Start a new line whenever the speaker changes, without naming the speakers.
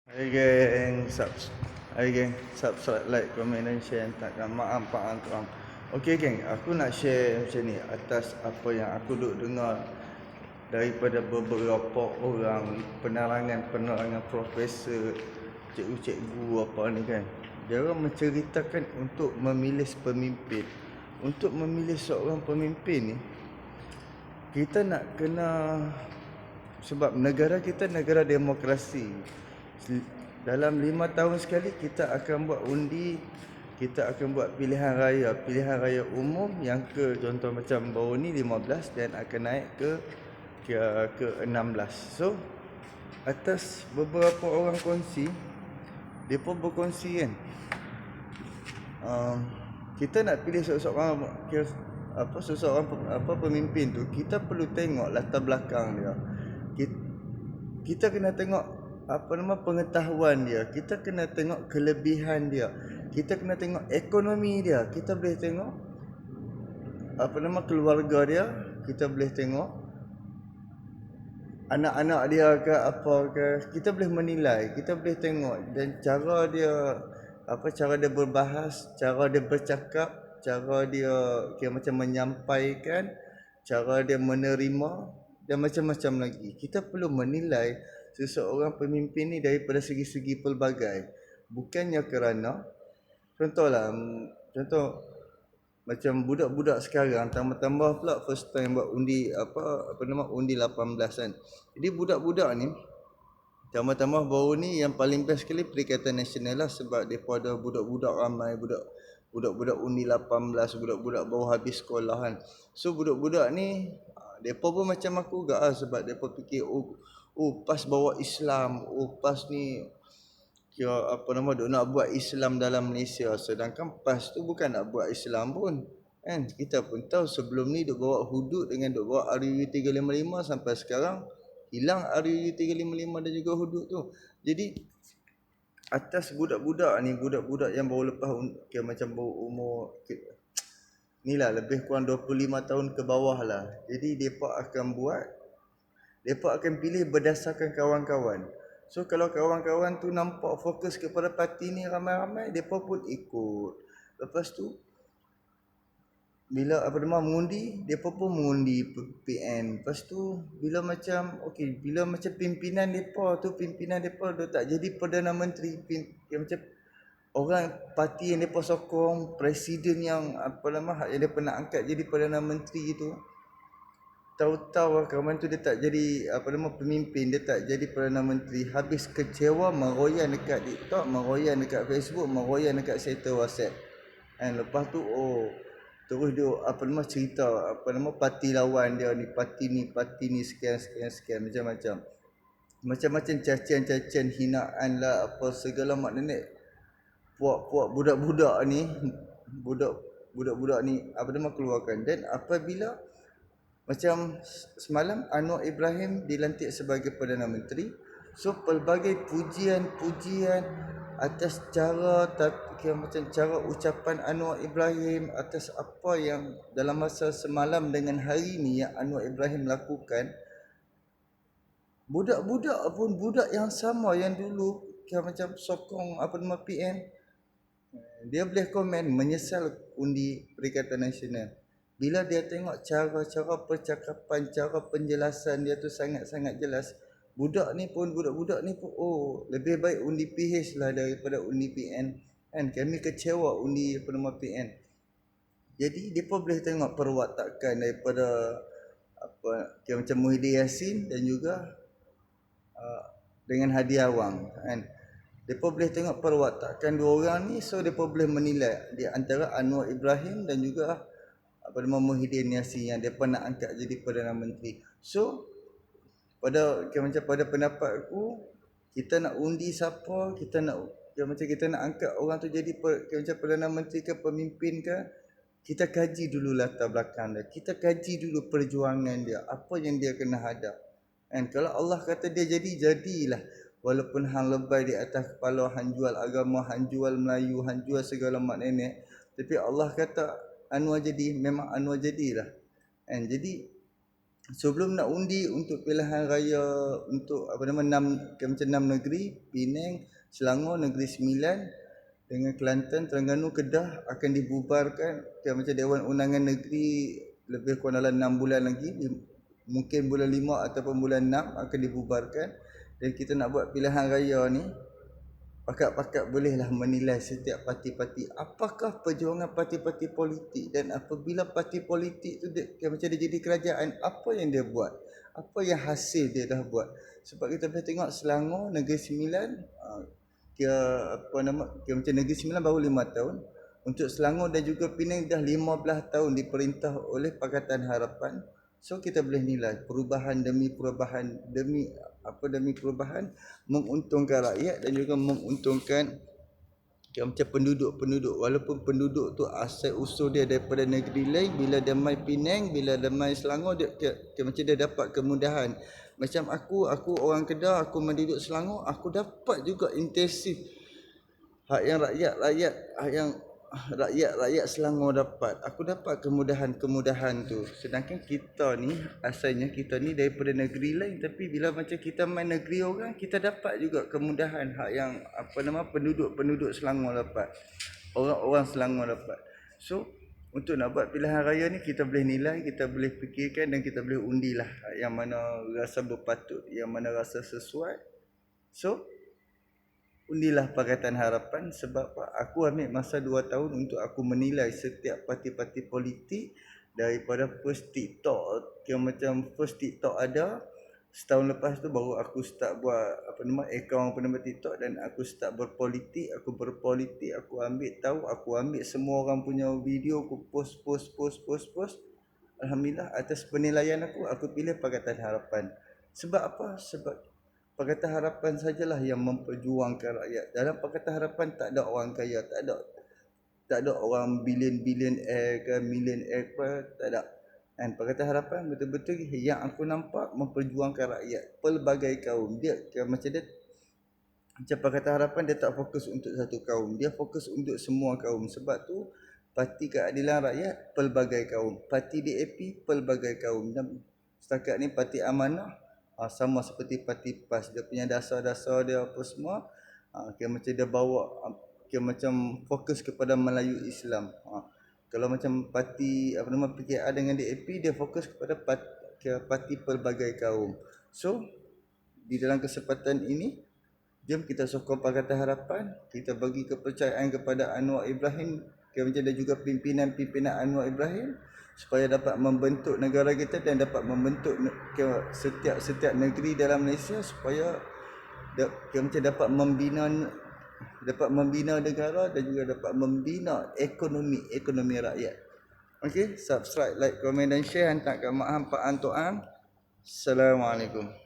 Hai geng, hai geng, subscribe, like, komen dan share. Takkan maaf tuan. Okey geng, aku nak share macam ni atas apa yang aku duk dengar daripada beberapa orang penerangan profesor, cikgu apa ni kan. Dia orang menceritakan untuk memilih pemimpin. Untuk memilih seorang pemimpin ni, kita nak kena, sebab negara kita negara demokrasi. Dalam 5 tahun sekali kita akan buat undi, kita akan buat pilihan raya umum yang contoh macam baru ni 15 dan akan naik ke 16. So atas beberapa orang kongsi, depa berkongsi kan, kita nak pilih seseorang pemimpin tu, kita perlu tengok latar belakang dia. Kita kena tengok pengetahuan dia, kita kena tengok kelebihan dia, kita kena tengok ekonomi dia, kita boleh tengok keluarga dia, kita boleh tengok anak-anak dia ke apa ke, kita boleh menilai, kita boleh tengok dan cara dia berbahas, cara dia bercakap, cara dia macam menyampaikan, cara dia menerima dan macam-macam lagi. Kita perlu menilai seseorang pemimpin ni daripada segi-segi pelbagai. Bukannya kerana contoh macam budak-budak sekarang tambah-tambah pula first time buat undi undi 18 kan. Jadi budak-budak ni tambah-tambah baru ni yang paling best sekali Perikatan Nasional lah, sebab depa ada budak-budak ramai, budak-budak undi 18, budak-budak baru habis sekolah kan. So budak-budak ni depa pun macam aku juga lah, sebab depa fikir pas bawa Islam, pas ni kira duk nak buat Islam dalam Malaysia, sedangkan PAS tu bukan nak buat Islam pun kan. Kita pun tahu sebelum ni duk bawa hudud dengan duk bawa RUU 355 sampai sekarang hilang RUU 355 dan juga hudud tu. Jadi atas budak-budak ni, budak-budak yang baru lepas kira macam baru umur ni lah, lebih kurang 25 tahun ke bawah lah. Jadi depa akan pilih berdasarkan kawan-kawan. So kalau kawan-kawan tu nampak fokus kepada parti ni ramai-ramai, depa pun ikut. Lepas tu bila mengundi, depa pun mengundi PN. Lepas tu bila macam pimpinan depa dah tak jadi Perdana Menteri, macam orang parti yang depa sokong, presiden yang yang depa nak angkat jadi Perdana Menteri tu, tahu-tahu kawan tu dia tak jadi pemimpin, dia tak jadi Perdana Menteri, habis kecewa, meroyan dekat TikTok, meroyan dekat Facebook, meroyan dekat server WhatsApp. And lepas tu terus dia cerita parti lawan dia ni, parti ni sekian macam-macam cacian hinaan lah, apa segala mak nenek puak-puak budak-budak ni keluarkan. Dan apabila macam semalam Anwar Ibrahim dilantik sebagai Perdana Menteri, so pelbagai pujian atas cara ucapan Anwar Ibrahim, atas apa yang dalam masa semalam dengan hari ni yang Anwar Ibrahim lakukan. Budak-budak pun budak yang sama yang dulu macam sokong PN, dia boleh komen menyesal undi Perikatan Nasional. Bila dia tengok cara percakapan, cara penjelasan dia tu sangat-sangat jelas, budak-budak ni pun lebih baik undi PH lah daripada undi PN kan. Kami kecewa undi PN. Jadi depa boleh tengok perwatakan daripada macam Muhyiddin Yassin dan juga dengan Hadi Awang kan. Depa boleh tengok perwatakan dua orang ni, so depa boleh menilai di antara Anwar Ibrahim dan juga Muhyiddin Yassin yang depa nak angkat jadi Perdana Menteri. So pada pendapat aku, kita nak undi siapa, kita nak angkat orang tu jadi Perdana Menteri ke pemimpin ke, kita kaji dulu latar belakang dia, kita kaji dulu perjuangan dia, apa yang dia kena hadap. And kalau Allah kata dia jadilah, walaupun hang lebay di atas kepala, hang jual agama, hang jual Melayu, hang jual segala mak nenek, tapi Allah kata Anwar jadi, memang Anwar jadilah. And jadi sebelum nak undi untuk pilihan raya untuk apa nama macam 6 negeri, Penang, Selangor, Negeri Sembilan dengan Kelantan, Terengganu, Kedah akan dibubarkan macam Dewan Undangan Negeri lebih kurang dalam 6 bulan lagi, mungkin bulan 5 ataupun bulan 6 akan dibubarkan. Dan kita nak buat pilihan raya ni, pakat-pakat bolehlah menilai setiap parti-parti apakah perjuangan parti-parti politik, dan apabila parti politik tu macam dia jadi kerajaan, apa yang dia buat, apa yang hasil dia dah buat. Sebab kita boleh tengok Selangor, Negeri Sembilan, macam Negeri Sembilan baru 5 tahun. Untuk Selangor dan juga Penang dah 15 tahun diperintah oleh Pakatan Harapan. So kita boleh nilai perubahan demi perubahan demi perubahan menguntungkan rakyat dan juga menguntungkan macam penduduk-penduduk. Walaupun penduduk tu asal usul dia daripada negeri lain, bila dia mai Penang, bila dia mai Selangor, dia macam dia dapat kemudahan. Macam aku orang Kedah, aku menduduk Selangor, aku dapat juga intensif hak yang rakyat Selangor dapat. Aku dapat kemudahan tu. Sedangkan kita ni asalnya kita ni daripada negeri lain, tapi bila macam kita main negeri orang, kita dapat juga kemudahan hak yang penduduk Selangor dapat. Orang Selangor dapat. So untuk nak buat pilihan raya ni, kita boleh nilai, kita boleh fikirkan dan kita boleh undilah yang mana rasa berpatut, yang mana rasa sesuai. So undilah Pakatan Harapan. Sebab aku ambil masa 2 tahun untuk aku menilai setiap parti-parti politik. Daripada first TikTok, macam first TikTok ada, setahun lepas tu baru aku start buat akaun TikTok, dan aku start berpolitik. Aku ambil tahu, aku ambil semua orang punya video, aku post. Alhamdulillah, atas penilaian aku pilih Pakatan Harapan. Sebab apa? Sebab Pakatan Harapan sajalah yang memperjuangkan rakyat. Dalam Pakatan Harapan tak ada orang kaya, tak ada orang bilion-bilionaire ke millionaire ke, tak ada. Dan Pakatan Harapan betul-betul yang aku nampak memperjuangkan rakyat, pelbagai kaum. Dia macam Pakatan Harapan dia tak fokus untuk satu kaum, dia fokus untuk semua kaum. Sebab tu Parti Keadilan Rakyat pelbagai kaum, Parti DAP pelbagai kaum, dan setakat ni Parti Amanah sama seperti Parti PAS. Dia punya dasar-dasar dia apa semua macam dia bawa macam fokus kepada Melayu Islam. Kalau macam Parti PKR dengan DAP, dia fokus kepada parti pelbagai kaum. So di dalam kesempatan ini, jom kita sokong Pakatan Harapan, kita bagi kepercayaan kepada Anwar Ibrahim, macam dan juga pimpinan Anwar Ibrahim, supaya dapat membentuk negara kita dan dapat membentuk setiap negeri dalam Malaysia, supaya macam dapat membina negara dan juga dapat membina ekonomi rakyat. Okey, subscribe, like, komen dan share. Hantarkan mak hang, pak hang, tok hang. Assalamualaikum.